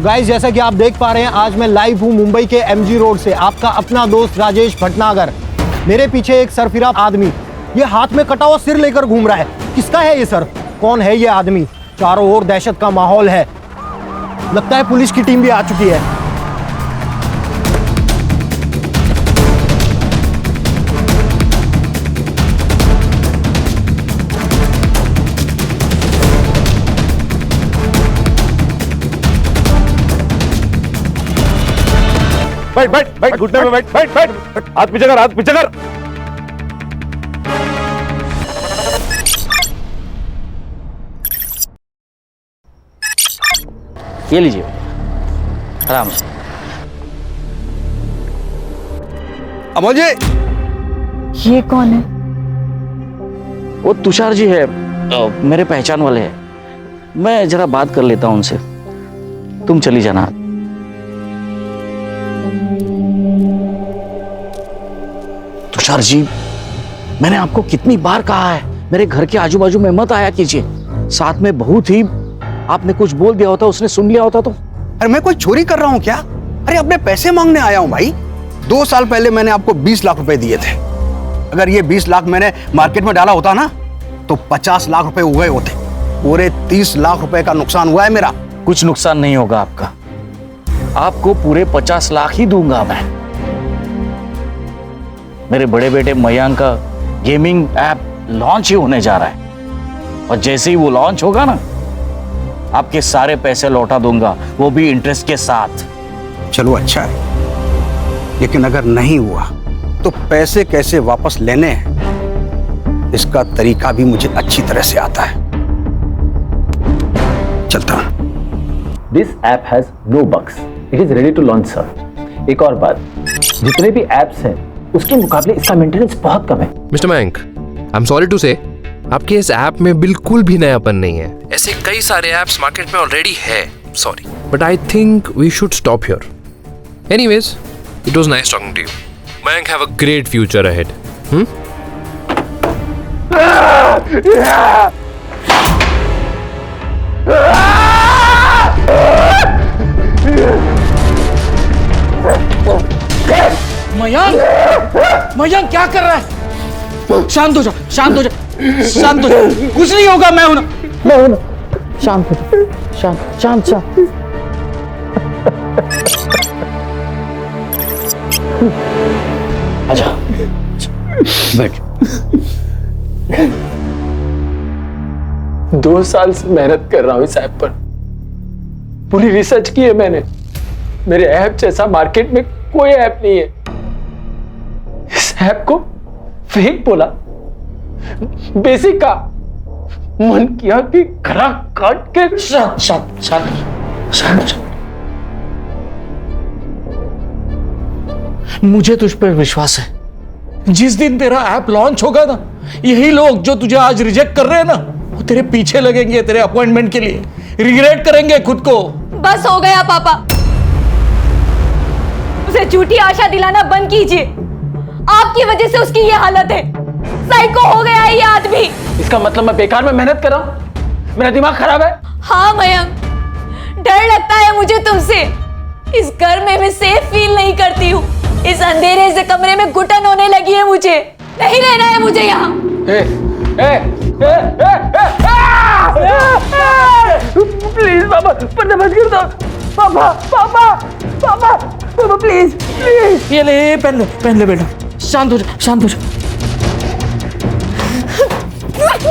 Guys, जैसा कि आप देख पा रहे हैं, आज मैं लाइव हूं मुंबई के एमजी रोड से। आपका अपना दोस्त राजेश भटनागर। मेरे पीछे एक सरफिरा आदमी, ये हाथ में कटा हुआ सिर लेकर घूम रहा है। किसका है ये सर? कौन है ये आदमी? चारों ओर दहशत का माहौल है। लगता है पुलिस की टीम भी आ चुकी है। बैठ बैठ बैठ, घुटने में बैठ बैठ बैठ, हाथ पीछे कर, हाथ पीछे कर। ये लीजिए, आराम से। अमोल जी, ये कौन है? वो तुषार जी है, मेरे पहचान वाले हैं। मैं जरा बात कर लेता हूं उनसे, तुम चली जाना। तुषार जी, मैंने आपको कितनी बार कहा है, मेरे घर के आजू बाजू में मत आया कीजिए। साथ में बहुत ही आपने कुछ बोल दिया होता, उसने सुन लिया होता तो। अरे मैं कोई चोरी कर रहा हूँ क्या? अरे अपने पैसे मांगने आया हूँ भाई। 2 साल पहले मैंने आपको 20 लाख रुपए दिए थे। अगर ये 20 लाख मैंने मार्केट में डाला होता ना, तो 50 लाख रुपए हुए होते। पूरे 30 लाख रुपए का नुकसान हुआ है मेरा। कुछ नुकसान नहीं होगा आपका, आपको पूरे 50 लाख ही दूंगा मैं। मेरे बड़े बेटे मयंक का गेमिंग ऐप लॉन्च ही होने जा रहा है, और जैसे ही वो लॉन्च होगा ना, आपके सारे पैसे लौटा दूंगा, वो भी इंटरेस्ट के साथ। चलो अच्छा है, लेकिन अगर नहीं हुआ तो पैसे कैसे वापस लेने हैं, इसका तरीका भी मुझे अच्छी तरह से आता है। चलता हूं। This app has no bugs. It is ready to launch, sir. एक और बात, जितने भी एप्स हैं उसके मुकाबले इसका मेंटेनेंस बहुत कम है। Mister Mayank, I am sorry to say, आपके इस ऐप में बिल्कुल भी नयापन नहीं है। ऐसे कई सारे ऐप्स मार्केट में ऑलरेडी है, sorry, but I think we should stop here. Anyways, it was nice talking to you. Mayank, have a great future ahead. Mayank, Mayank क्या कर रहा है? शांत हो जा, शांत हो जा, शांत हो जा। कुछ नहीं होगा, मैं हूं ना। शांत हो जा, शांत शांत शांत। आजा, बैठ। 2 साल से मेहनत कर रहा हूं इस ऐप पर, पूरी रिसर्च की है मैंने। मेरे ऐप जैसा मार्केट में कोई ऐप नहीं है। इस ऐप को फेक बोला, बेसिक का मन किया कि गला काट के। शांत शांत शांत शांत। मुझे तुझ पर विश्वास है। जिस दिन तेरा ऐप लॉन्च होगा ना, यही लोग जो तुझे आज रिजेक्ट कर रहे हैं ना, वो तेरे पीछे लगेंगे तेरे अपॉइंटमेंट के लिए, रिग्रेट करेंगे खुद को। बस हो गया पापा, उसे झूठी आशा दिलाना बंद कीजिए। आपकी वजह से उसकी ये हालत है। साइको हो गया है ये आदमी। इसका मतलब मैं बेकार में मेहनत कर रहा हूं? मेरा दिमाग खराब है? हाँ मयंक, डर लगता है मुझे तुमसे। इस घर में मैं सेफ फील नहीं करती हूँ। इस अंधेरे से कमरे में घुटन होने लगी है मुझे। नहीं रहना है मुझे यहाँ। प्लीज पापा, पर्दा बंद कर दो। पापा पापा पापा पापा, प्लीज प्लीज। ये ले, पहन ले बेटा। शांत हो जा, शांत हो जा।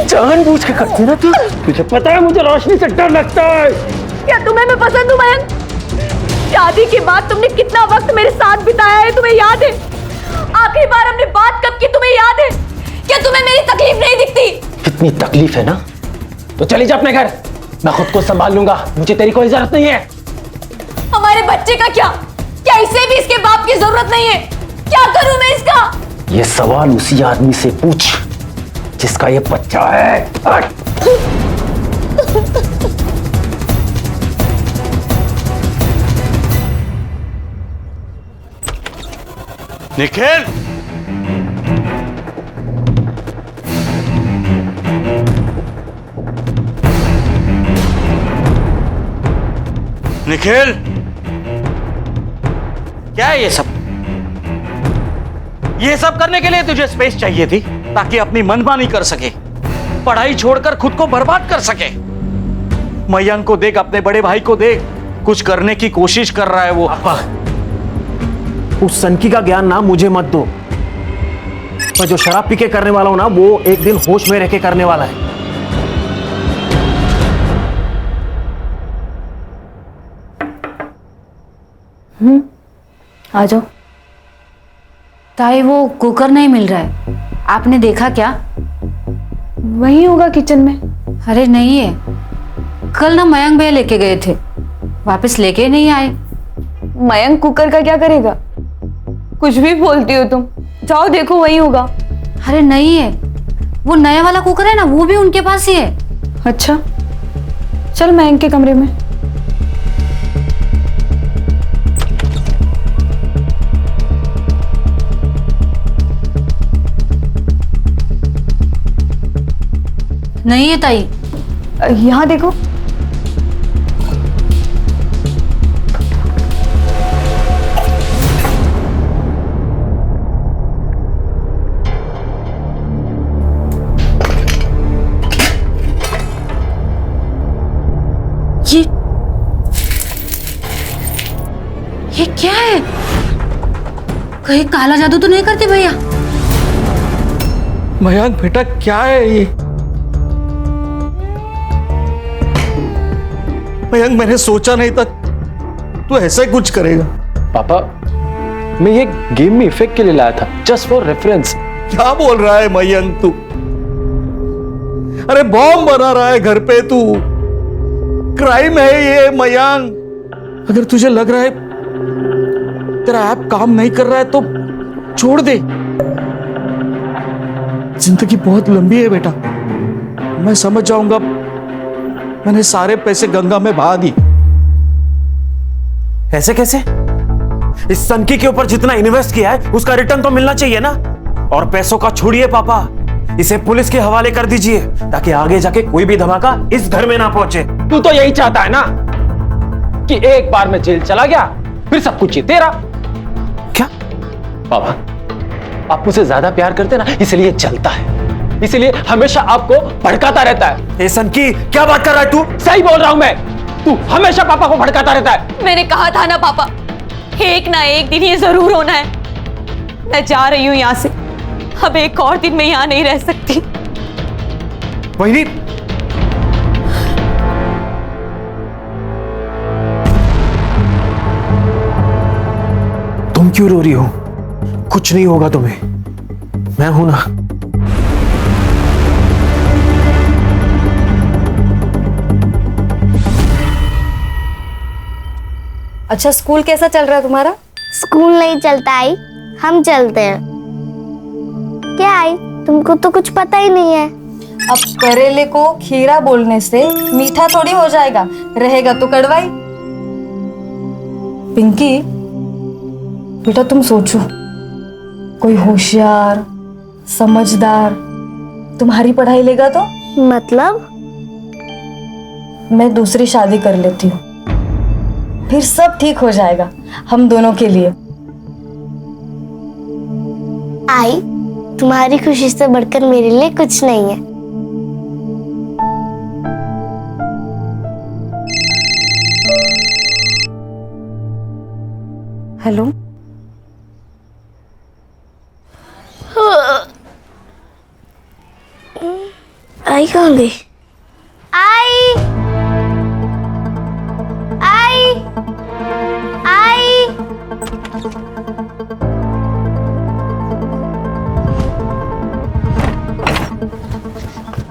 जानबूझ के करती है ना तू? तुझे पता है मुझे रोशनी से डर लगता है। क्या तुम्हें मैं पसंद हूँ मयंक? शादी के बाद तुमने कितना वक्त मेरे साथ बिताया है, तुम्हें याद है? आखिरी बार हमने बात कब की, तुम्हें याद है? क्या तुम्हें मेरी तकलीफ नहीं दिखती? कितनी तकलीफ है ना, तो चली जा अपने घर, मैं खुद को संभाल लूंगा। मुझे तेरी कोई जरूरत नहीं है। हमारे बच्चे का क्या? क्या इसे भी इसके बाप की जरूरत नहीं है? क्या करूं मैं इसका? ये सवाल उसी आदमी से पूछ जिसका ये बच्चा है। निखिल, निखिल, क्या है ये सब? ये सब करने के लिए तुझे स्पेस चाहिए थी ताकि अपनी मनमानी कर सके, पढ़ाई छोड़कर खुद को बर्बाद कर सके। मयंक को देख, अपने बड़े भाई को देख, कुछ करने की कोशिश कर रहा है वो। पापा, उस सनकी का ज्ञान ना मुझे मत दो। मैं जो शराब पी के करने वाला हूं ना, वो एक दिन होश में रह के करने वाला है। आ जाओ। ताई, वो कुकर नहीं मिल रहा है, आपने देखा क्या? वही होगा किचन में। अरे नहीं है, कल ना मयंक भैया लेके गए थे, वापस लेके नहीं आए। मयंक कुकर का क्या करेगा? कुछ भी बोलती हो तुम। जाओ देखो, वही होगा। अरे नहीं है, वो नया वाला कुकर है ना, वो भी उनके पास ही है। अच्छा, चल मयंक के कमरे में। नहीं है ताई। यहाँ देखो। ये क्या है? कहीं काला जादू तो नहीं करते भैया? मयंक बेटा, क्या है ये? मयंक, मैंने सोचा नहीं था तू ऐसा कुछ करेगा। पापा, मैं ये गेम में इफेक्ट के लिए लाया था, जस्ट फॉर रेफरेंस। क्या बोल रहा है मयंक तू? अरे बॉम्ब बना रहा है घर पे तू। क्राइम है ये मयंक। अगर तुझे लग रहा है तेरा ऐप काम नहीं कर रहा है तो छोड़ दे। जिंदगी बहुत लंबी है बेटा, मैं समझ जाऊंगा। मैंने सारे पैसे गंगा में बहा दी। ऐसे कैसे? इस सनकी के ऊपर जितना इन्वेस्ट किया है उसका रिटर्न तो मिलना चाहिए ना। और पैसों का छोड़िए पापा, इसे पुलिस के हवाले कर दीजिए ताकि आगे जाके कोई भी धमाका इस घर में ना पहुंचे। तू तो यही चाहता है ना कि एक बार मैं जेल चला गया फिर सब कुछ ये तेरा। क्या पापा, आप मुझसे ज्यादा प्यार करते ना, इसलिए चलता है, इसलिए हमेशा आपको भड़काता रहता है। ए सनकी, क्या बात कर रहा है तू? सही बोल रहा हूं मैं, तू हमेशा पापा को भड़काता रहता है। मैंने कहा था ना पापा, एक ना एक दिन ये जरूर होना है। मैं जा रही हूं यहां से, अब एक और दिन मैं यहां नहीं रह सकती। वही तुम क्यों रो रही हो? कुछ नहीं होगा तुम्हें, मैं हूं ना। अच्छा, स्कूल कैसा चल रहा है तुम्हारा? स्कूल नहीं चलता आई, हम चलते हैं। क्या आई, तुमको तो कुछ पता ही नहीं है। अब करेले को खीरा बोलने से मीठा थोड़ी हो जाएगा, रहेगा तो कड़वाई। पिंकी बेटा, तुम सोचो, कोई होशियार समझदार तुम्हारी पढ़ाई लेगा तो? मतलब? मैं दूसरी शादी कर लेती हूँ, फिर सब ठीक हो जाएगा हम दोनों के लिए। आई, तुम्हारी खुशी से बढ़कर मेरे लिए कुछ नहीं है। हेलो, आई कहाँ गई? आई, आई, आई।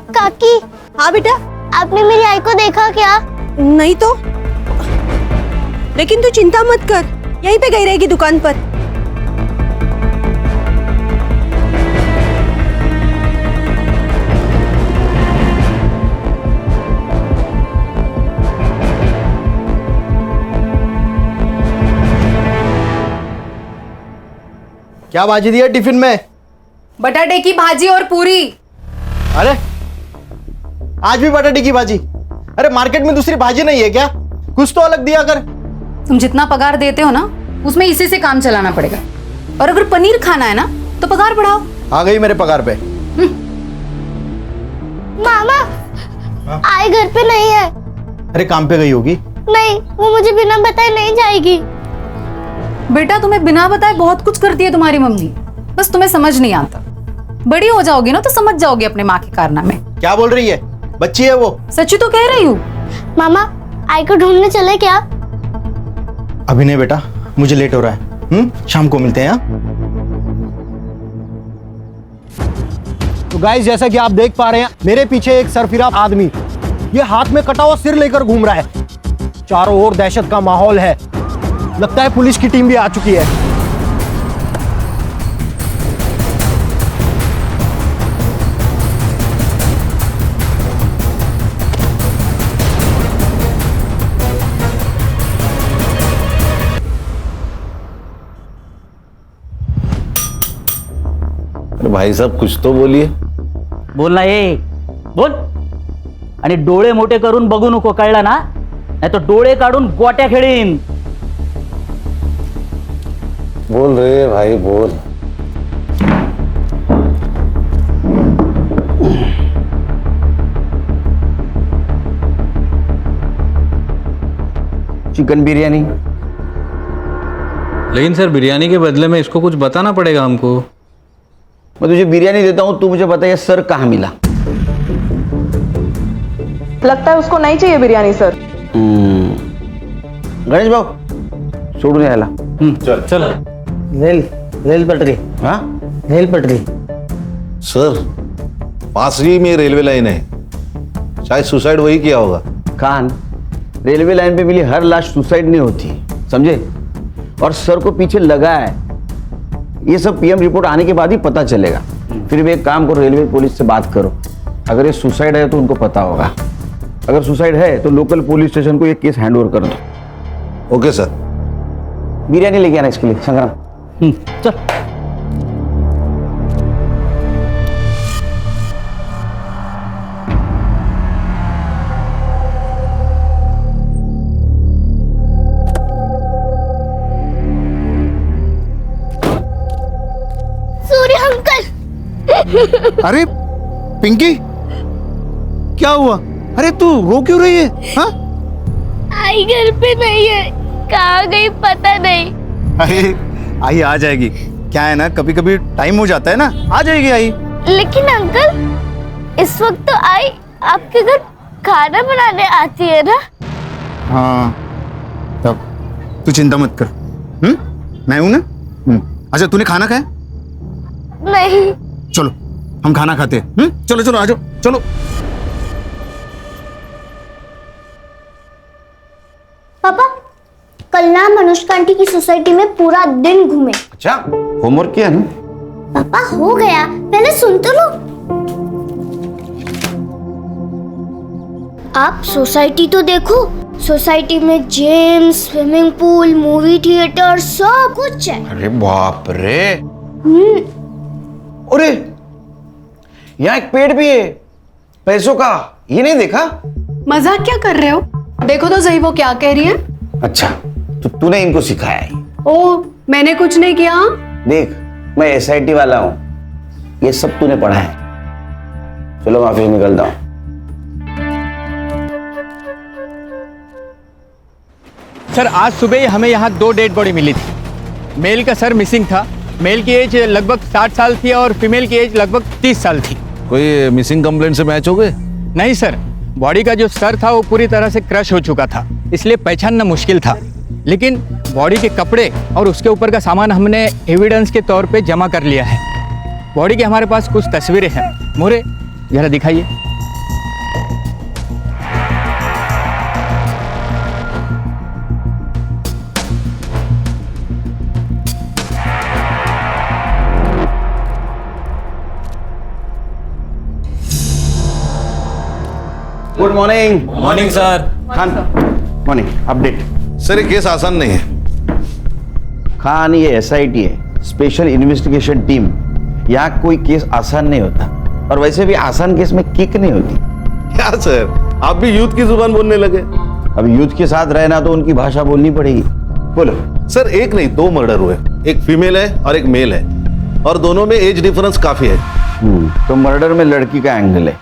काकी। हाँ बेटा। आपने मेरी आई को देखा क्या? नहीं तो, लेकिन तू चिंता मत कर, यहीं पे गई रहेगी दुकान पर। क्या भाजी दिया टिफिन में? बटाटे की भाजी और पूरी। अरे आज भी बटाटे की भाजी? अरे मार्केट में दूसरी भाजी नहीं है क्या? कुछ तो अलग दिया कर। तुम जितना पगार देते हो ना उसमें इसी से काम चलाना पड़ेगा। और अगर पनीर खाना है ना तो पगार बढ़ाओ। आ गई मेरे पगार पे। मामा आई घर पे नहीं है। अरे काम पे गई होगी। नहीं, वो मुझे बिना बताए नहीं जाएगी। बेटा तुम्हें बिना बताए बहुत कुछ करती है तुम्हारी मम्मी, बस तुम्हें समझ नहीं आता। बड़ी हो जाओगी ना तो समझ जाओगी अपने माँ के कारनामे। क्या बोल रही है? बच्ची है वो। सच्ची तो कह रही हूँ। मामा आई को ढूंढने चले क्या? अभी नहीं बेटा, मुझे लेट हो रहा है। शाम को मिलते हैं। तो गाइस, जैसा कि आप देख पा रहे हैं, मेरे पीछे एक सरफिरा आदमी ये हाथ में कटा हुआ सिर लेकर घूम रहा है। चारों ओर दहशत का माहौल है। लगता है पुलिस की टीम भी आ चुकी है। अरे भाई साहब कुछ तो बोलिए। बोल ना ये, बोल. आणि डोळे मोठे करून बघू नको, कळला ना? नाही तो डोळे काढून गोट्या खेळीन. बोल रे भाई बोल. चिकन बिरयानी। लेकिन सर बिरयानी के बदले में इसको कुछ बताना पड़ेगा हमको। मैं तुझे बिरयानी देता हूँ, तू मुझे बता ये सर कहाँ मिला? लगता है उसको नहीं चाहिए बिरयानी सर। गणेश भाऊ सोडून यायला. चल चल. रेल पटरी. हाँ रेल पटरी. सर, पास ही में रेलवे लाइन है, शायद सुसाइड वही किया होगा. खान, रेलवे लाइन पे मिली हर लाश सुसाइड नहीं होती, समझे? और सर को पीछे लगा है, ये सब पीएम रिपोर्ट आने के बाद ही पता चलेगा. फिर भी एक काम करो, रेलवे पुलिस से बात करो. अगर ये सुसाइड है तो उनको पता होगा. अगर सुसाइड है तो लोकल पुलिस स्टेशन को ये केस हैंड ओवर कर दो. Okay sir. बिरयानी लेके आना इसके लिए. संग्राम चल. सूर्य अंकल. अरे पिंकी, क्या हुआ? अरे तू रो क्यों रही है? हाँ? आई घर पे नहीं है, कहाँ गई पता नहीं. अरे आई आ जाएगी. क्या है ना, कभी कभी टाइम हो जाता है ना, आ जाएगी आई. लेकिन अंकल इस वक्त तो आई आपके घर खाना बनाने आती है ना. हाँ, तब तू चिंता मत कर. मैं हूं ना. अच्छा तूने खाना खाया? नहीं. चलो हम खाना खाते हैं. चलो चलो आ जाओ. चलो. पापा कल ना मनुष्का आंटी की सोसाइटी में पूरा दिन घूमे. अच्छा, होमवर्क किया ना? पापा हो गया, पहले सुन तो लो. आप सोसाइटी तो देखो. सोसाइटी में gym, swimming pool, movie theatre सब कुछ है. अरे बाप रे. अरे यहाँ एक पेड़ भी है पैसों का, ये नहीं देखा? मजाक क्या कर रहे हो? देखो तो सही वो क्या कह रही है. अच्छा, तो तूने इनको सिखाया है? ओ, मैंने कुछ नहीं किया. देख, मैं एसआईटी वाला हूं, ये सब तूने पढ़ा है. चलो मैं ऑफिस निकलता हूं. सर आज सुबह ही हमें यहाँ 2 डेड बॉडी मिली थी. मेल का सर मिसिंग था. मेल की एज लगभग 60 साल थी और फीमेल की एज लगभग 30 साल थी. कोई मिसिंग कंप्लेंट से मैच हो गए? नहीं सर, बॉडी का जो सर था वो पूरी तरह से क्रश हो चुका था, इसलिए पहचानना मुश्किल था. लेकिन बॉडी के कपड़े और उसके ऊपर का सामान हमने एविडेंस के तौर पे जमा कर लिया है. बॉडी की हमारे पास कुछ तस्वीरें हैं. मोरे जरा दिखाइए. Good morning. Morning sir. Khan, morning. Update. Sir ये केस आसान नहीं है. खान, ये एसआईटी है, स्पेशल इन्वेस्टिगेशन टीम. यहाँ कोई केस आसान नहीं होता, और वैसे भी आसान केस में किक नहीं होती. क्या सर, आप भी यूथ की जुबान बोलने लगे? अब युद्ध के साथ रहना तो उनकी भाषा बोलनी पड़ेगी। बोलो। सर एक नहीं 2 मर्डर हुए, एक फीमेल है और एक मेल है, और दोनों में एज डिफरेंस काफी है। तो मर्डर में लड़की का एंगल है,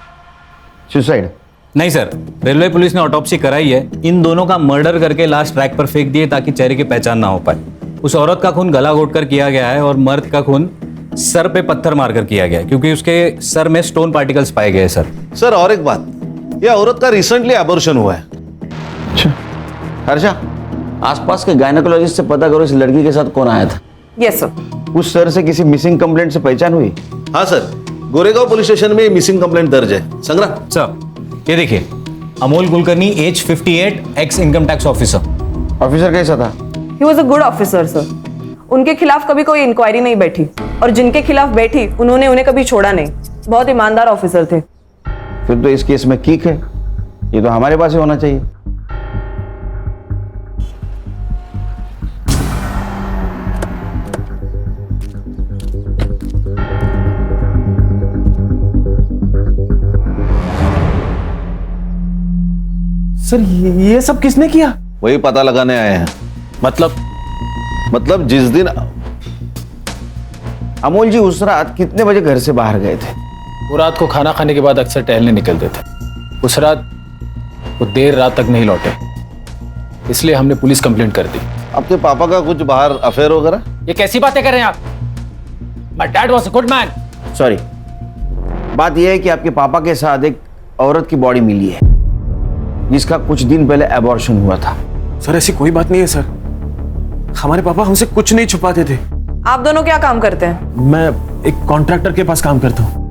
सुसाइड? नहीं सर, रेलवे पुलिस ने ऑटोप्सी कराई है। इन दोनों का मर्डर करके लाश ट्रैक पर फेंक दिए ताकि चेहरे की पहचान ना हो पाए। उस औरत का खून गला घोटकर किया गया है और मर्द का खून सर पे पत्थर मारकर किया गया है, क्योंकि उसके सर में स्टोन पार्टिकल्स पाए गए सर। सर और एक बात, यह औरत का रिसेंटली एबॉर्शन हुआ है। अच्छा हर्षा, आसपास के गायनेकोलॉजिस्ट से पता करो इस लड़की के साथ कौन आया था। Yes sir. उस सर से किसी मिसिंग कंप्लेंट से पहचान हुई? हाँ सर, गोरेगांव पुलिस स्टेशन में मिसिंग कंप्लेंट दर्ज है। संग्राम सर ये देखिए, Amol Kulkarni, age 58, ex income tax officer. Officer कैसा था? He was a good officer sir. उनके खिलाफ कभी कोई इंक्वायरी नहीं बैठी, और जिनके खिलाफ बैठी उन्होंने उन्हें कभी छोड़ा नहीं। बहुत ईमानदार ऑफिसर थे। फिर तो इस केस में किक है, ये तो हमारे पास ही होना चाहिए। सर ये सब किसने किया? वही पता लगाने आए हैं। मतलब जिस दिन अमोल जी उस रात कितने बजे घर से बाहर गए थे? वो रात को खाना खाने के बाद अक्सर टहलने निकलते थे। उस रात वो देर रात तक नहीं लौटे, इसलिए हमने पुलिस कंप्लेंट कर दी। आपके पापा का कुछ बाहर अफेयर वगैरह? ये कैसी बातें कर रहे हैं आप? My dad was a good man. Sorry, बात यह है कि आपके पापा के साथ एक औरत की बॉडी मिली है जिसका कुछ दिन पहले एबॉर्शन हुआ था। सर ऐसी कोई बात नहीं है सर, हमारे पापा हमसे कुछ नहीं छुपाते थे। आप दोनों क्या काम करते हैं? मैं एक कॉन्ट्रैक्टर के पास काम करता हूँ।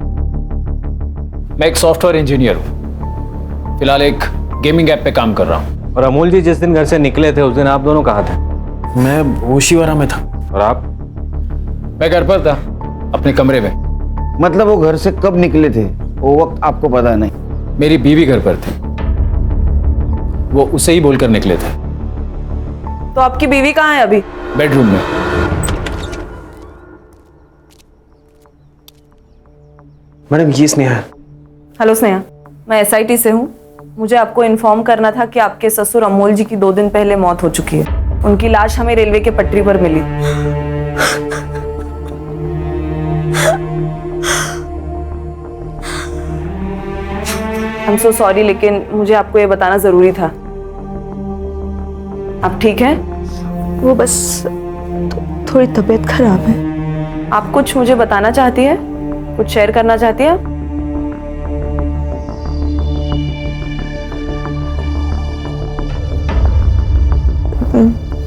मैं एक सॉफ्टवेयर इंजीनियर हूँ, फिलहाल एक गेमिंग ऐप पे काम कर रहा हूँ। और अमोल जी जिस दिन घर से निकले थे उस दिन आप दोनों कहाँ थे? मैं होशीवारा में था। और आप? मैं घर पर था, अपने कमरे में। मतलब वो घर से कब निकले थे वो वक्त आपको पता नहीं? मेरी बीवी घर पर थी, वो उसे ही बोलकर निकले थे। तो आपकी बीवी कहाँ है अभी? बेडरूम में। मैडम ये स्नेहा। हेलो स्नेहा, मैं एसआईटी से हूँ। मुझे आपको इन्फॉर्म करना था कि आपके ससुर अमोल जी की 2 दिन पहले मौत हो चुकी है। उनकी लाश हमें रेलवे के पटरी पर मिली। आई एम सो सॉरी, लेकिन मुझे आपको ये बताना जरूरी था। आप ठीक हैं? वो बस थोड़ी तबीयत खराब है। आप कुछ मुझे बताना चाहती है? कुछ शेयर करना चाहती है?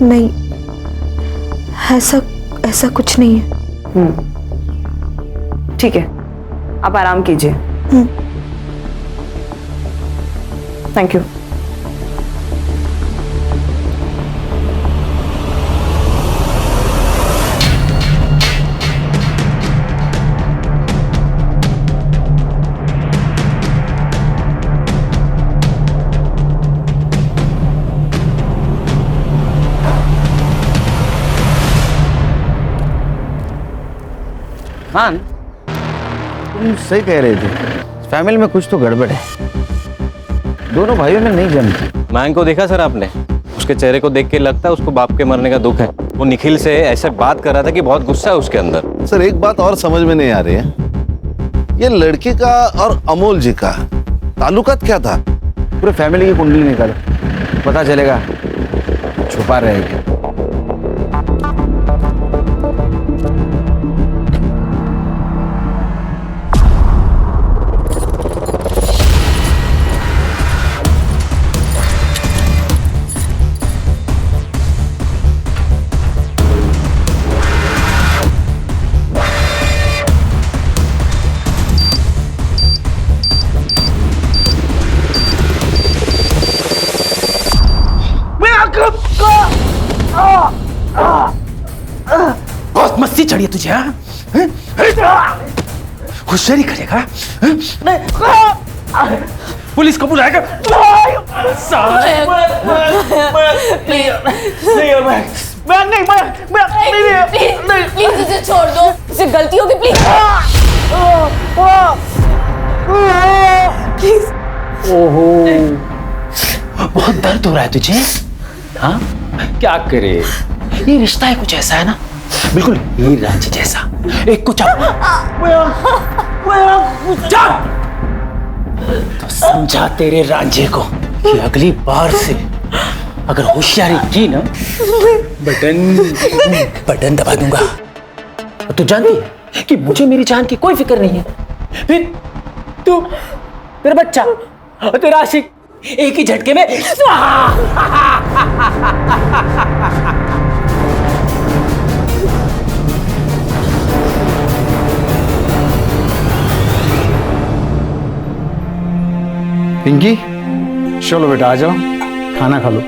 नहीं, ऐसा कुछ नहीं है। ठीक है, आप आराम कीजिए। Thank you. खान, तुम सही कह रहे थे, फैमिली में कुछ तो गड़बड़ है। दोनों भाइयों में नहीं जमती। मैंग को देखा सर आपने? उसके चेहरे को देख के लगता है उसको बाप के मरने का दुख है। वो निखिल से ऐसे बात कर रहा था कि बहुत गुस्सा है उसके अंदर। सर एक बात और समझ में नहीं आ रही है, ये लड़की का और अमोल जी का ताल्लुकात क्या था? पूरे फैमिली की कुंडली निकालो, पता चलेगा छुपा रहेगा। बहुत मस्ती चढ़ी है तुझे, हाँ? होशियारी करेगा? पुलिस को बुलाएगा? प्लीज इसे छोड़ दो, इसे गलती होगी। प्लीज। ओहो, बहुत दर्द दर्द हो रहा है तुझे? हाँ, क्या करे, ये रिश्ता है कुछ ऐसा है ना, बिल्कुल हीर रांझे जैसा। एक को तो समझा तेरे रांझे को कि अगली बार से अगर होशियारी की ना, बटन दबा दूंगा। तू जानती है कि मुझे मेरी जान की कोई फिक्र नहीं है, फिर तू, तेरा बच्चा और तेरा आशिक एक ही झटके में पिंकी, चलो बेटा आ जाओ, खाना खा लो।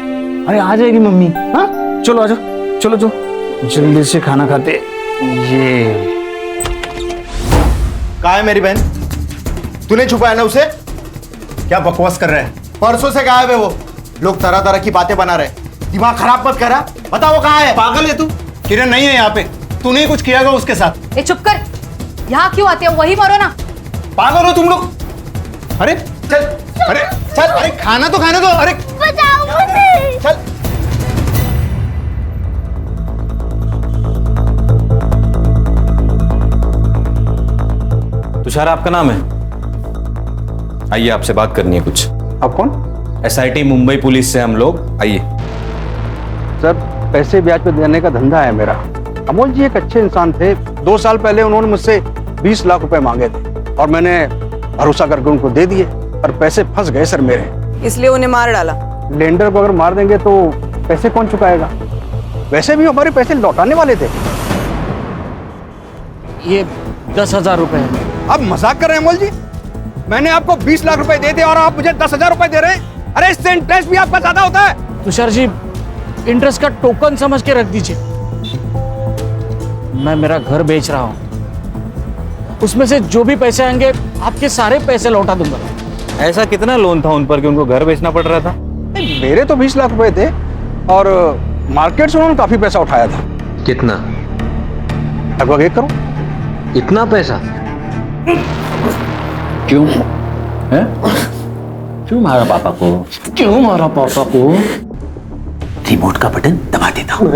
अरे आ जाएगी मम्मी। हाँ चलो आ जाओ, चलो जो जल्दी से खाना खाते। ये कहाँ है मेरी बहन? तूने छुपाया ना उसे? क्या बकवास कर रहे हैं? परसों से गायब है वो। लोग तरह तरह की बातें बना रहे। दिमाग खराब मत करा, बता वो कहाँ है? पागल है तू? किरण नहीं है यहाँ पे, तूने कुछ किया होगा उसके साथ। ए चुप कर, यहाँ क्यों आते हो? वही मारो ना। पागल हो तुम लोग? अरे चल, अरे चल, अरे खाना तो खाने दो। अरे बचाओ मुझे। चल। तुषार आपका नाम है? आइए, आपसे बात करनी है कुछ। आप कौन? SIT मुंबई पुलिस से हम लोग। आइए। सर, पैसे ब्याज पे देने का धंधा है मेरा। अमोल जी एक अच्छे इंसान थे। 2 साल पहले उन्होंने मुझसे 20 लाख रुपए मांगे थे और मैंने भरोसा करके उनको दे दिए, पर पैसे फंस गए सर मेरे। इसलिए उन्हें मार डाला। लेंडर को अगर मार देंगे तो पैसे कौन चुकाएगा? वैसे भी हमारे पैसे लौटाने वाले थे। ये 10,000 रुपए है। अब मजाक कर रहे हैं अमोल जी? मैंने आपको 20 लाख रुपए दे दिए और आप मुझे 10,000 रुपए दे रहे हैं? अरे इससे इंटरेस्ट भी आपका ज्यादा होता है। तुषार जी, इंटरेस्ट का टोकन समझ के रख दीजिए। मैं मेरा घर बेच रहा हूं, उसमें से जो भी पैसे आएंगे आपके सारे पैसे लौटा दूंगा। ऐसा कितना लोन था उन पर कि उनको घर बेचना पड़ रहा था? मेरे तो 20 लाख रुपए थे और मार्केट से उन्होंने काफी पैसा उठाया था। कितना? लगभग 1 करोड़। इतना पैसा? क्यों है? क्यों मारा पापा को? क्यों मारा पापा को? रिमोट का बटन दबा देता हूं।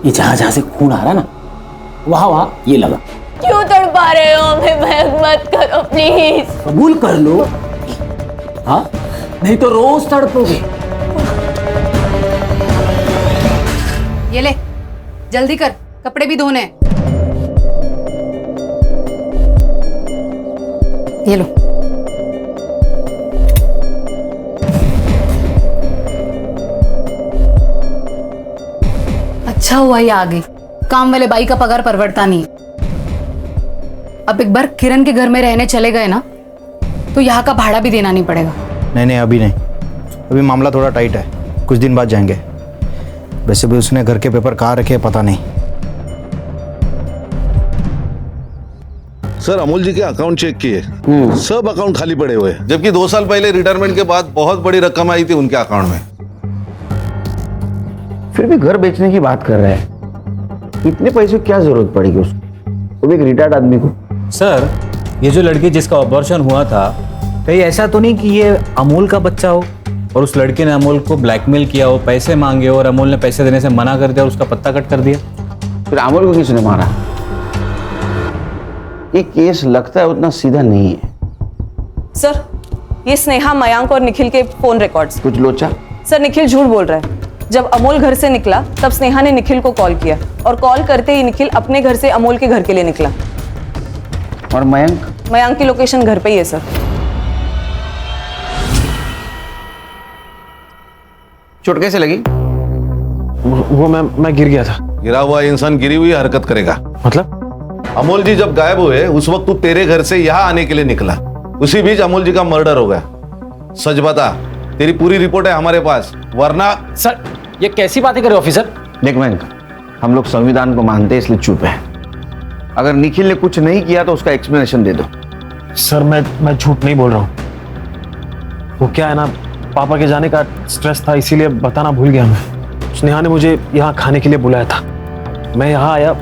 ये जहां से खून आ रहा ना, वहां ये लगा। क्यों तड़पा रहे हो हमें? महक मत करो प्लीज। कबूल कर लो, हाँ, नहीं तो रोज तड़पोगे। ये ले, जल्दी कर, कपड़े भी धोने हैं। ये लो। अच्छा हुआ ये आ गई। काम वाले बाई का पगार परवड़ता नहीं। अब एक बार किरण के घर में रहने चले गए ना, तो यहाँ का भाड़ा भी देना नहीं पड़ेगा। नहीं, अभी नहीं। अभी मामला थोड़ा टाइट है, कुछ दिन बाद जाएंगे। वैसे भी उसने घर के पेपर कहाँ रखे पता नहीं। सर, अमोल जी के अकाउंट चेक किए, सब अकाउंट खाली पड़े हुए हैं, जबकि 2 साल पहले रिटायरमेंट के बाद बहुत बड़ी रकम आई थी उनके अकाउंट में। फिर भी घर बेचने की बात कर रहे हैं। इतने पैसों की क्या जरूरत पड़ेगी उसको, वो भी एक रिटायर्ड आदमी को? सर, ये जो लड़की जिसका ऑपरेशन हुआ था, कहीं ऐसा तो नहीं कि ये अमोल का बच्चा हो और उस लड़के ने अमोल को ब्लैकमेल किया हो, पैसे मांगे और अमोल ने पैसे देने से मना कर दिया और उसका पत्ता कट कर दिया? फिर अमोल को किसने मारा? ये केस लगता है उतना सीधा नहीं है। सर, ये स्नेहा, मयांक और निखिल के फोन रिकॉर्ड्स। कुछ लोचा? सर, निखिल झूठ बोल रहा है। जब अमोल घर से निकला तब स्नेहा ने निखिल को कॉल किया और कॉल करते ही निखिल अपने घर से अमोल के घर के लिए निकला। और मयंक? मयंक की लोकेशन घर पे ही है सर। चोट कैसे लगी? वो मैं गिर गया था। गिरा हुआ इंसान गिरी हुई हरकत करेगा? मतलब? अमोल जी जब गायब हुए उस वक्त तू तेरे घर से यहाँ आने के लिए निकला, उसी बीच अमोल जी का मर्डर हो गया। सच बता, तेरी पूरी रिपोर्ट है हमारे पास, वरना। सर, ये कैसी बातें कर रहे हो ऑफिसर? देख मयंक, हम लोग संविधान को मानते हैं इसलिए चुप है। अगर निखिल ने कुछ नहीं किया तो उसका एक्सप्लेनेशन दे दो। सर, मैं झूठ नहीं बोल रहा हूँ। वो क्या है ना, पापा के जाने का स्ट्रेस था, इसीलिए बताना भूल गया मैं। स्नेहा ने मुझे यहाँ खाने के लिए बुलाया था। मैं यहाँ आया,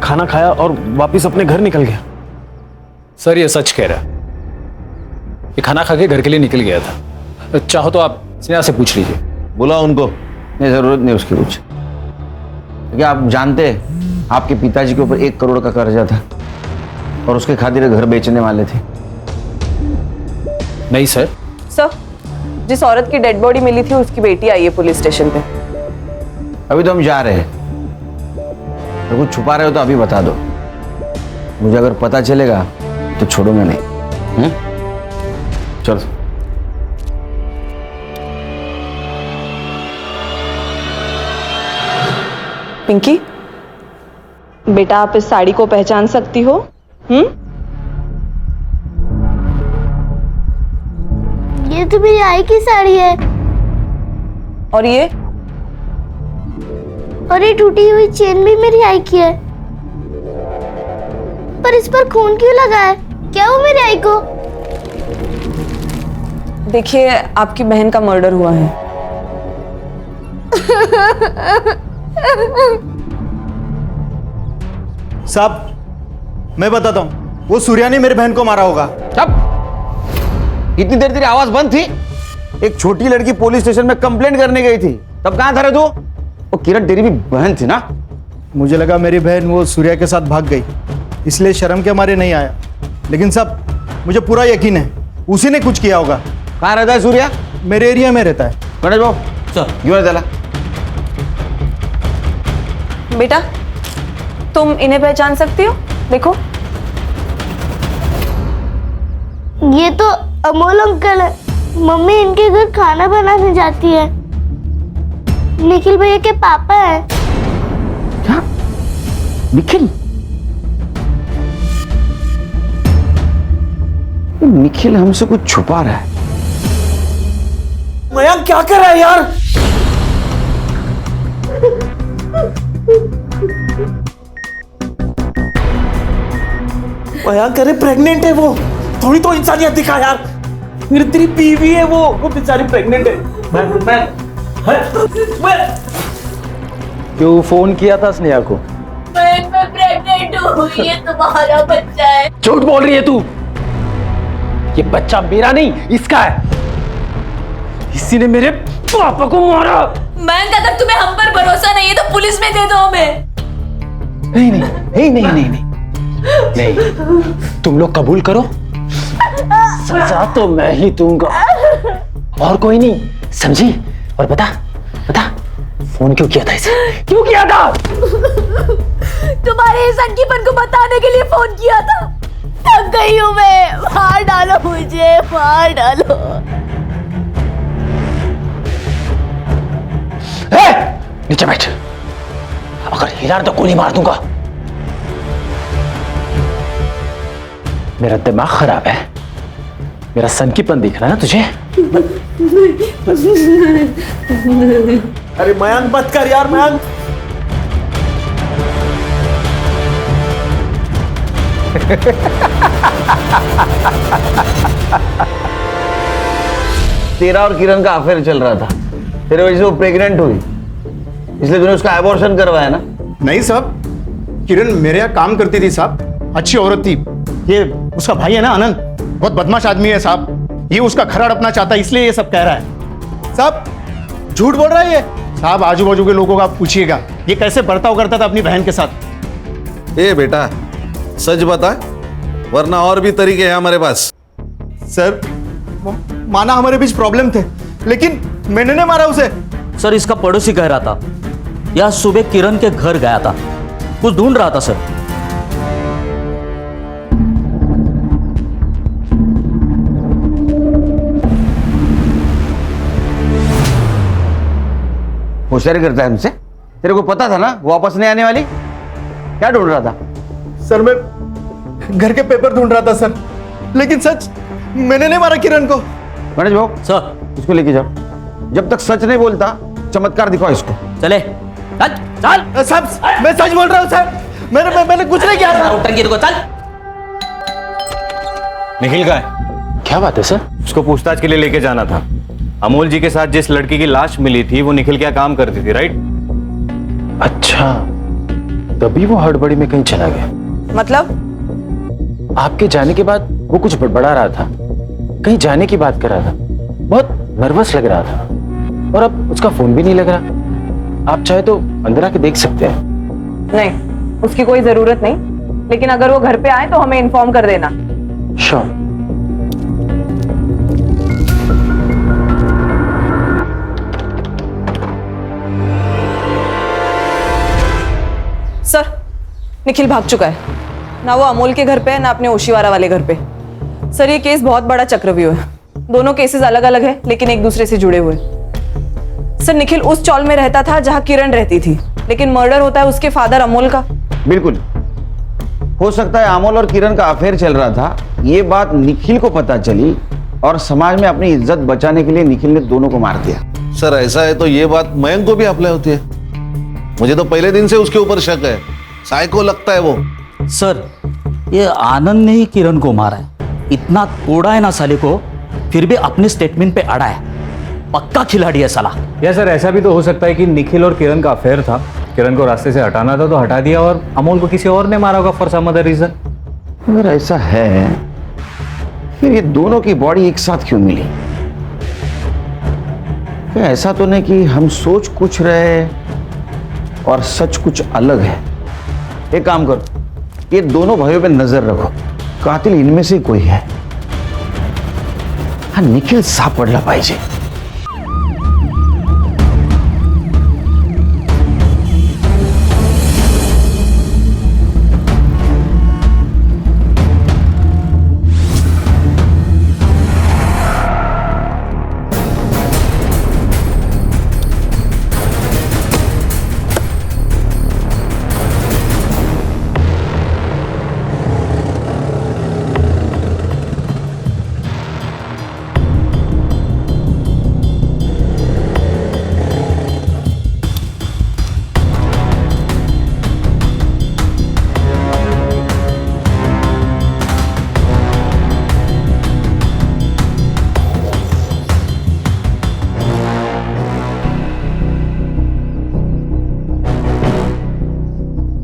खाना खाया और वापस अपने घर निकल गया। सर, ये सच कह रहा है। ये खाना खा के घर के लिए निकल गया था। चाहो तो आप स्नेहा से पूछ लीजिए। बुला उनको। नहीं, जरूरत नहीं उसकी कुछ। क्या आप जानते हैं आपके पिताजी के ऊपर 1 करोड़ का कर्जा था और उसके खातिर घर बेचने वाले थे? नहीं सर। सर, जिस औरत की डेड बॉडी मिली थी उसकी बेटी आई है पुलिस स्टेशन पे। अभी तो हम जा रहे हैं। अगर कुछ छुपा रहे हो तो अभी बता दो। मुझे अगर पता चलेगा तो छोड़ूंगा नहीं। चलो। पिंकी, बेटा आप इस साड़ी को पहचान सकती हो? ये तो मेरी आई की साड़ी है। और ये? और ये टूटी हुई चेन भी मेरी आई की है। पर इस पर खून क्यों लगा है? क्या हुआ मेरी आई को? देखिए, आपकी बहन का मर्डर हुआ है। साहब, मैं बताता हूँ, वो सूर्या ने मेरी बहन को मारा होगा। अब इतनी देर तेरी आवाज बंद थी? एक छोटी लड़की पुलिस स्टेशन में कंप्लेंट करने गई थी, तब कहां था रे तू? वो किरण तेरी भी बहन थी ना? मुझे लगा मेरी बहन वो सूर्या के साथ भाग गई, इसलिए शर्म के मारे नहीं आया। लेकिन साहब, मुझे पूरा यकीन है उसी ने कुछ किया होगा। कहाँ रहता है सूर्या? मेरे एरिया में रहता है। गणेश बाबू सर, क्यों नहीं चला? बेटा, तुम इन्हें पहचान सकती हो? देखो, ये तो अमोल अंकल है। मम्मी इनके घर खाना बनाने जाती है। निखिल भैया के पापा है। क्या? निखिल? निखिल हमसे कुछ छुपा रहा है। मयंक क्या कर रहा है यार? मयंक, अरे प्रेग्नेंट है वो, थोड़ी तो इंसानियत दिखा यार। मेरी तेरी बीवी है वो बेचारी प्रेग्नेंट है। मैं क्यों फोन किया था स्नेहा को? मैं प्रेग्नेंट हूँ, ये तुम्हारा बच्चा है। झूठ बोल रही है तू। ये बच्चा मेरा नहीं, इसका है। इसी ने मेरे पापा को मारा। मैं अगर तुम्हें हम पर भरोसा नहीं है तो पुलिस में दे दो हमें। नहीं नहीं नहीं नहीं नहीं नहीं नहीं, तुम लोग कबूल करो, सजा तो मैं ही दूंगा और कोई नहीं, समझी? और बता बता, फोन क्यों किया था इसे? क्यों किया था? तुम्हारे इस अंकीपन को बताने के लिए फोन किया था। थक गई हूँ मैं, मार डालो मुझे, मार डालो। नीचे बैठ, अगर हिला तो गोली मार दूंगा। मेरा दिमाग खराब है, मेरा सनकीपन दिख रहा है ना तुझे? अरे मयंक मत कर यार, मयंक। तेरा और किरण का अफेयर चल रहा था, तेरे वजह से वो प्रेग्नेंट हुई, इसलिए तूने उसका एबॉर्शन करवाया ना? नहीं साहब, किरण मेरे यहाँ काम करती थी साहब, अच्छी औरत थी। ये उसका भाई है ना आनंद, बहुत बदमाश आदमी है साहब। ये उसका घर हड़पना चाहता है, इसलिए ये सब कह रहा है। साहब झूठ बोल रहा है ये। साहब आजू बाजू के लोगों को आप पूछिएगा ये कैसे बर्ताव करता था अपनी बहन के साथ। ए बेटा, सच बता, वरना और भी तरीके हैं हमारे पास। सर माना हमारे बीच प्रॉब्लम थे, लेकिन मैंने नहीं मारा उसे। सर, इसका पड़ोसी कह रहा था यह सुबह किरण के घर गया था, कुछ ढूंढ रहा था सर। होशियारी करता है हमसे? तेरे को पता था ना वो वापस नहीं आने वाली? क्या ढूंढ रहा था? सर मैं घर के पेपर ढूंढ रहा था सर, लेकिन सच मैंने नहीं मारा किरण को। गणेश भाऊ सर, इसको लेके जाओ। जब तक सच नहीं बोलता चमत्कार दिखाओ इसको। चले चल चल। साहब मैं सच बोल रहा हूँ सर, मैंने कुछ नहीं किया था। चल। निखिल का है? क्या बात है सर? उसको पूछताछ के लिए लेके जाना था। अमोल जी के साथ जिस लड़की की लाश मिली थी वो निखिल क्या काम करती थी, राइट? अच्छा, तभी वो हड़बड़ी में कहीं चला गया। मतलब? आपके जाने के बाद वो कुछ बड़बड़ा रहा था, कहीं जाने की बात कर रहा था, बहुत नर्वस लग रहा था और अब उसका फोन भी नहीं लग रहा। आप चाहे तो अंदर आके देख सकते हैं। नहीं, उसकी कोई जरूरत नहीं, लेकिन अगर वो घर पे आए तो हमें इन्फॉर्म कर देना। श्योर। सर, निखिल भाग चुका है। ना वो अमोल के घर पे है, ना अपने ओशीवारा वाले घर पे। सर, ये केस बहुत बड़ा चक्रव्यूह है। दोनों केसेस अलग अलग है, लेकिन एक दूसरे से जुड़े हुए। सर, निखिल उस चौल में रहता था जहां किरण रहती थी, लेकिन मर्डर होता है उसके फादर अमोल का। बिल्कुल हो सकता है अमोल और किरण का अफेयर चल रहा था, ये बात निखिल को पता चली और समाज में अपनी इज्जत बचाने के लिए निखिल ने दोनों को मार दिया। सर ऐसा है तो ये बात मयंक को भी अप्लाई होती है। मुझे तो पहले दिन से उसके ऊपर शक है, साइको लगता है वो। सर, ये आनंद ने ही किरण को मारा है। इतना तोड़ा है ना साले को, फिर भी अपने स्टेटमेंट पे अड़ा है। पक्का खिलाड़ी है साला। या सर, ऐसा भी तो हो सकता है कि निखिल और किरण का अफेयर था, किरण को रास्ते से हटाना था तो हटा दिया और अमोल को किसी और ने मारा होगा फॉर सम अदर रीजन। अगर ऐसा है फिर ये दोनों की बॉडी एक साथ क्यों मिली? क्या ऐसा तो नहीं कि हम सोच कुछ रहे और सच कुछ अलग है? एक काम करो, ये दोनों भाइयों पे नजर रखो, कातिल इनमें से कोई है। हाँ, निखिल सापडला पाहिजे।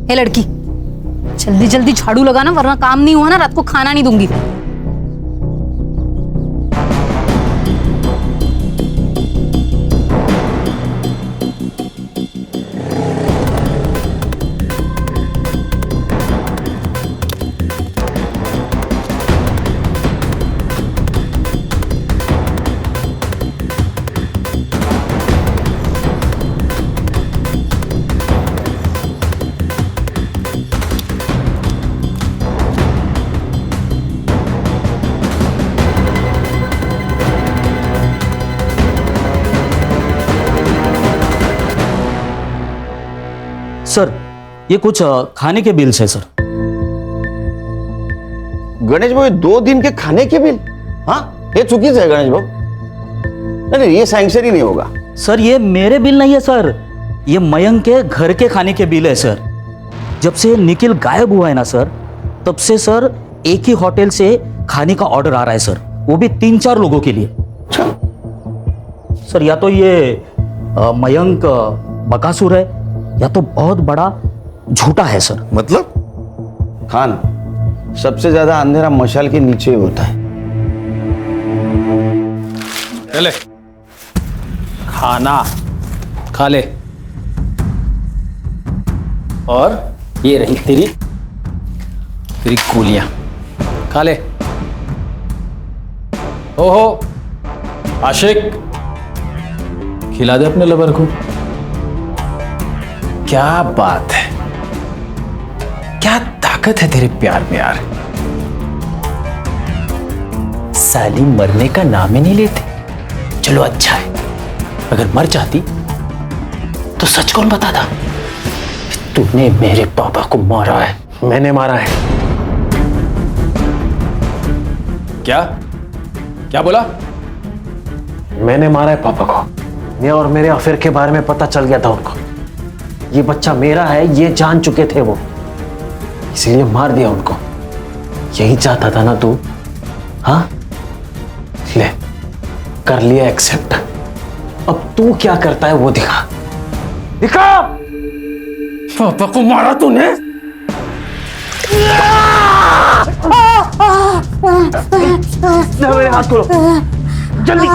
हे लड़की, जल्दी जल्दी झाड़ू लगाना, वरना काम नहीं हुआ ना रात को खाना नहीं दूंगी। सर, ये कुछ खाने के बिल्स है सर। गणेश भाऊ, 2 दिन के खाने के बिल? हाँ, ये चुकीचं है गणेश भाऊ। नहीं, ये सैंक्शन ही नहीं होगा। सर, ये मेरे बिल नहीं है सर, ये मयंक के घर के खाने के बिल है सर। जब से निखिल गायब हुआ है ना सर, तब से सर एक ही होटल से खाने का ऑर्डर आ रहा है सर, वो भी 3-4 लोगों के लिए। सर, या तो ये मयंक बकासुर है या तो बहुत बड़ा झूठा है सर। मतलब खान, सबसे ज्यादा अंधेरा मशाल के नीचे ही होता है। चले, खाना खा ले। और ये रही तेरी गोलियां, खा ले। ओहो आशिक, खिला दे अपने लवर को। क्या बात है, क्या ताकत है तेरे प्यार में यार। साली मरने का नाम ही नहीं लेते। चलो अच्छा है, अगर मर जाती तो सच कौन बताता? तूने मेरे पापा को मारा है। मैंने मारा है। क्या बोला? मैंने मारा है पापा को। मैं और मेरे अफेयर के बारे में पता चल गया था उनको। ये बच्चा मेरा है, ये जान चुके थे वो, इसलिए मार दिया उनको। यही चाहता था ना तू? हाँ, ले, कर लिया एक्सेप्ट। अब तू क्या करता है वो दिखा। पापा को मारा तूने? मेरे हाथ खोलो जल्दी।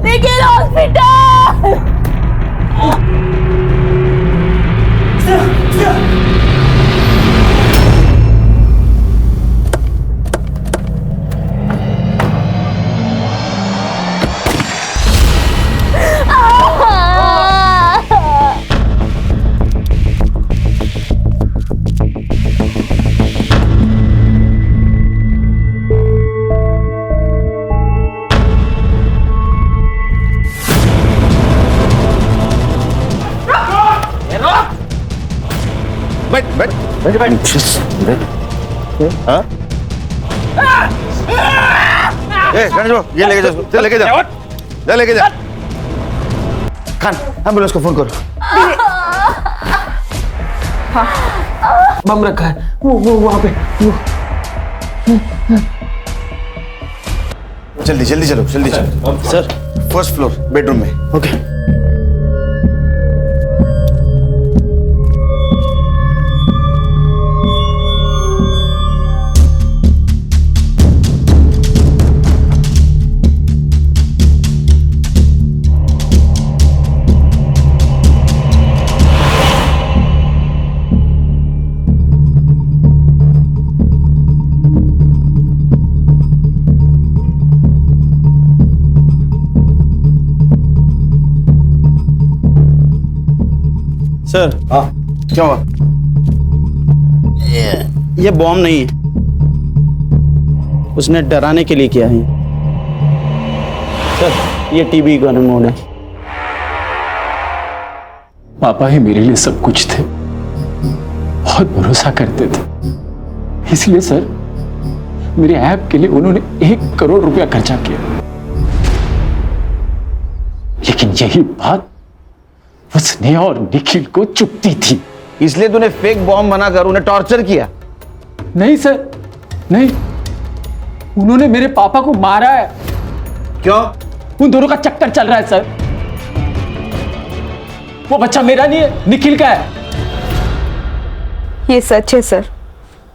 निखिल हॉस्पिटल। बैठ बैठ बैठ बैठ। हाँ? गणेश बाबू, ये लेके जा, चल लेके जा, जा लेके जा। खान, एम्बुलेंस को फोन करो। बम रखा है वो वहां पे वो। जल्दी जल्दी चलो, जल्दी चलो। सर, फर्स्ट फ्लोर बेडरूम में। ओके। सर, हाँ क्या हुआ? ये बॉम्ब नहीं है, उसने डराने के लिए किया है। सर, ये टीबी का रिमोट है। पापा ही मेरे लिए सब कुछ थे, बहुत भरोसा करते थे। इसलिए सर, मेरे ऐप के लिए उन्होंने 1 करोड़ रुपया खर्चा किया। लेकिन यही बात वो स्नेहा और निखिल को चुभती थी। इसलिए तूने फेक बॉम्ब बनाकर उन्हें टॉर्चर किया? नहीं सर, नहीं, उन्होंने मेरे पापा को मारा है। क्यों? उन दोनों का चक्कर चल रहा है सर। वो बच्चा मेरा नहीं है, निखिल का है। ये सच है सर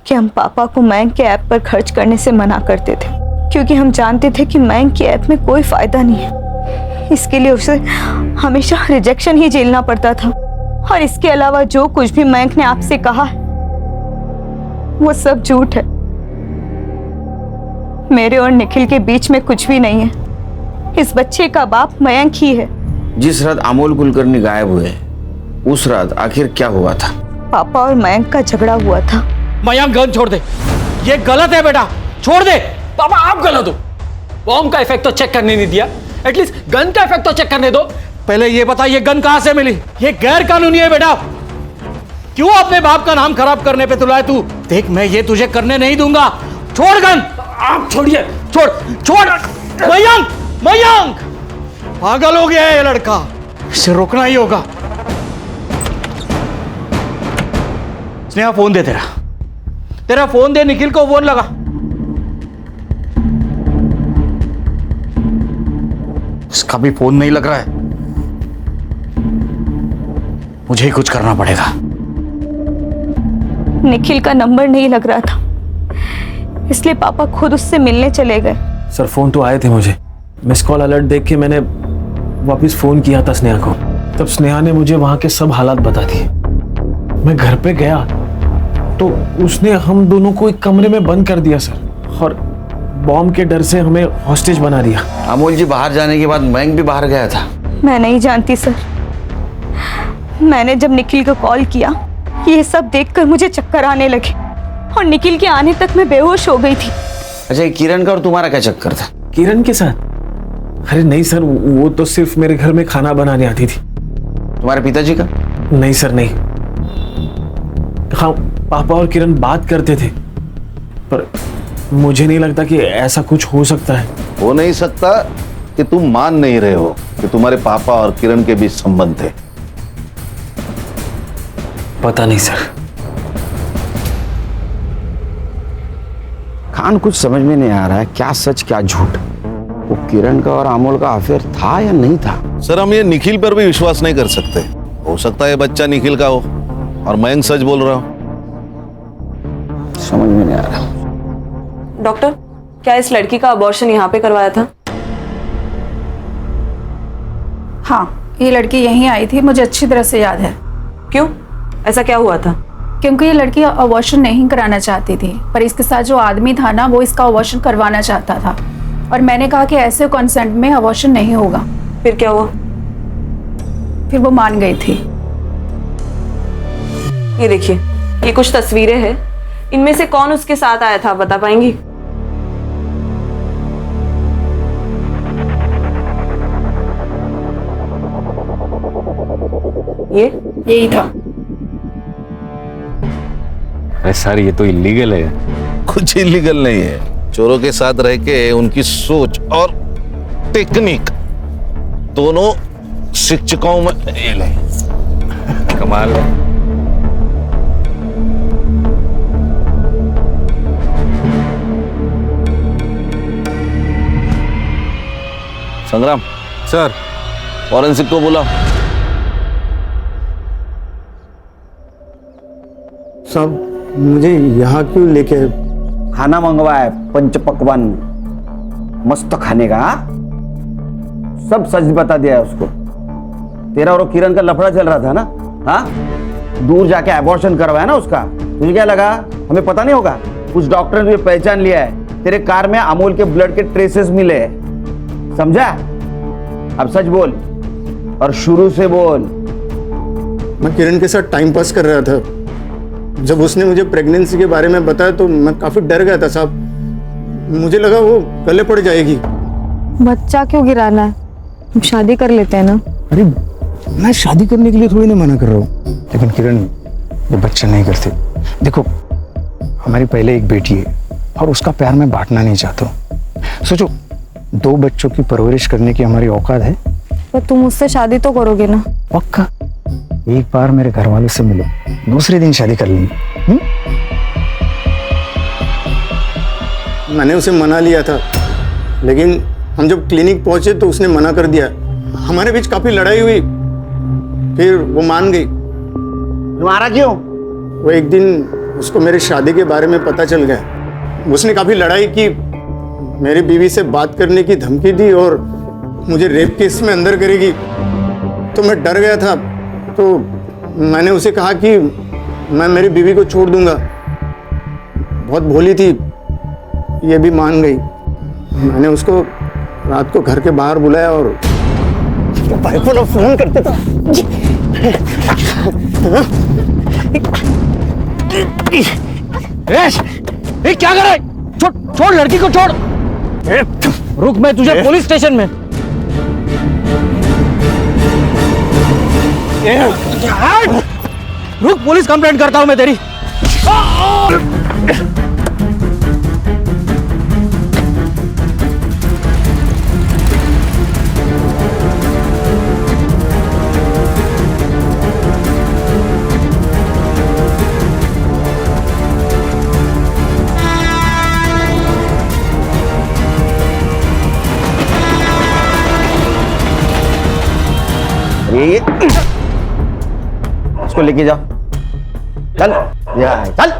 कि हम पापा को मयंक के ऐप पर खर्च करने से मना करते थे, क्योंकि हम जानते थे कि मयंक के ऐप में कोई फायदा नहीं है। इसके लिए उसे हमेशा रिजेक्शन ही झेलना पड़ता था। और इसके अलावा जो कुछ भी मयंक ने आपसे कहा है वो सब झूठ है। मेरे और निखिल के बीच में कुछ भी नहीं है। इस बच्चे का बाप मयंक ही है। जिस रात अमोल कुलकर्णी गायब हुए, उस रात आखिर क्या हुआ था? पापा और मयंक का झगड़ा हुआ था। मयंक गन छोड़ दे, ये गलत है बेटा, छोड़ दे। पापा आप गलत हो। बॉम्ब का इफेक्ट तो चेक करने नहीं दिया, एटलीस्ट गन का इफेक्ट तो चेक करने दो। पहले ये बता ये गन कहां से मिली? ये गैर कानूनी है बेटा। क्यों अपने बाप का नाम खराब करने पे तुला है तू? देख, मैं ये तुझे करने नहीं दूंगा। छोड़ गन। आप छोड़िए। छोड़ छोड़। मयंक, मयंक पागल हो गया है ये लड़का, इसे रोकना ही होगा। स्नेहा फोन दे, तेरा फोन दे, निखिल को फोन लगा। उसका भी फोन नहीं लग रहा है, मुझे ही कुछ करना पड़ेगा। निखिल का नंबर नहीं लग रहा था, इसलिए पापा खुद उससे मिलने चले गए। सर, फोन तो आए थे मुझे। मिस कॉल अलर्ट देख के मैंने वापस फोन किया था स्नेहा को। तब स्नेहा ने मुझे वहां के सब हालात बता दिए। मैं घर पे गया तो उसने हम दोनों को एक कमरे में बंद कर दिया सर, और बॉम्ब के डर से हमें हॉस्टेज बना दिया। अमोल जी बाहर जाने के बाद मयंक भी बाहर गया था? मैं नहीं जानती सर। मैंने जब निखिल को कॉल किया, ये सब देखकर मुझे चक्कर आने लगे और निखिल के आने तक मैं बेहोश हो गई थी। अच्छा, किरण का और तुम्हारा क्या चक्कर था? किरण के साथ? अरे नहीं सर, वो तो सिर्फ मेरे घर में खाना बनाने आती थी। तुम्हारे पिताजी का? नहीं सर, नहीं। हाँ, पापा और किरण बात करते थे, पर मुझे नहीं लगता कि ऐसा कुछ हो सकता है। हो नहीं सकता कि तुम मान नहीं रहे हो कि तुम्हारे पापा और किरण के बीच संबंध थे। पता नहीं सर। खान कुछ समझ में नहीं आ रहा है, क्या सच क्या झूठ। वो किरण का और अमोल का अफेयर था या नहीं था? सर हम ये निखिल पर भी विश्वास नहीं कर सकते। हो सकता है बच्चा निखिल का हो और मयंक सच बोल रहा हो। समझ में नहीं आ रहा। डॉक्टर, क्या इस लड़की का अबॉर्शन यहाँ पे करवाया था? हाँ, ये लड़की यहीं आई थी, मुझे अच्छी तरह से याद है। क्यों? ऐसा क्या हुआ था? क्योंकि ये लड़की अबॉर्शन नहीं कराना चाहती थी, पर इसके साथ जो आदमी था ना, वो इसका अबॉर्शन करवाना चाहता था। और मैंने कहा कि ऐसे कंसेंट में अबॉर्शन नहीं होगा। फिर क्या हुआ? फिर वो मान गई थी। ये देखिए, ये कुछ तस्वीरें हैं। इनमें से कौन उसके साथ आया था, बता पाएंगी? यही था। अरे सर, ये तो इलीगल है। कुछ इलीगल नहीं है। चोरों के साथ रह के उनकी सोच और टेक्निक दोनों शिक्षकों में फेल है। कमाल है। संग्राम सर, फॉरेंसिक को बुलाओ। साहब मुझे यहाँ क्यों लेके? खाना मंगवा है, पंच पकवान मस्त खाने का। हाँ? सब सच बता दिया है उसको। तेरा और किरण का लफड़ा चल रहा था ना? हाँ, दूर जाके अबॉर्शन करवाया ना उसका। तुझे क्या लगा हमें पता नहीं होगा? कुछ डॉक्टर ने पहचान लिया है। तेरे कार में अमोल के ब्लड के ट्रेसेस मिले हैं, समझा? अब सच बोल और शुरू से बोल। मैं किरण के साथ टाइम पास कर रहा था। जब उसने मुझे प्रेगनेंसी के बारे में बताया तो मैं काफी डर गया था साहब। मुझे लगा वो गले पड़ जाएगी। बच्चा क्यों गिराना है? हम शादी कर लेते हैं ना। अरे मैं शादी करने के लिए थोड़ी ना मना कर रहा हूँ, लेकिन किरण वो बच्चा नहीं करती। देखो हमारी पहले एक बेटी है और उसका प्यार मैं बांटना नहीं चाहता हूँ। सोचो 2 बच्चों की परवरिश करने की हमारी औकात है। पर तुम मुझसे शादी तो करोगे ना? पक्का। एक बार मेरे घर वालों से मिलो, दूसरे दिन शादी कर लेंगे। मैंने उसे मना लिया था, लेकिन हम जब क्लिनिक पहुंचे तो उसने मना कर दिया। हमारे बीच काफी लड़ाई हुई, फिर वो मान गई। तुम्हारा क्यों? वो एक दिन उसको मेरी शादी के बारे में पता चल गया। उसने काफी लड़ाई की, मेरी बीवी से बात करने की धमकी दी और मुझे रेप केस में अंदर करेगी। तो मैं डर गया था, तो मैंने उसे कहा कि मैं मेरी बीवी को छोड़ दूंगा। बहुत भोली थी, ये भी मान गई। मैंने उसको रात को घर के बाहर बुलाया और भाई को फोन करते था। ए, क्या कर रहा है? छोड़ लड़की को छोड़। रुक, मैं तुझे पुलिस स्टेशन में। रुक, पुलिस कंप्लेंट करता हूं मैं तेरी। इसको लेके जाओ। चल, चल।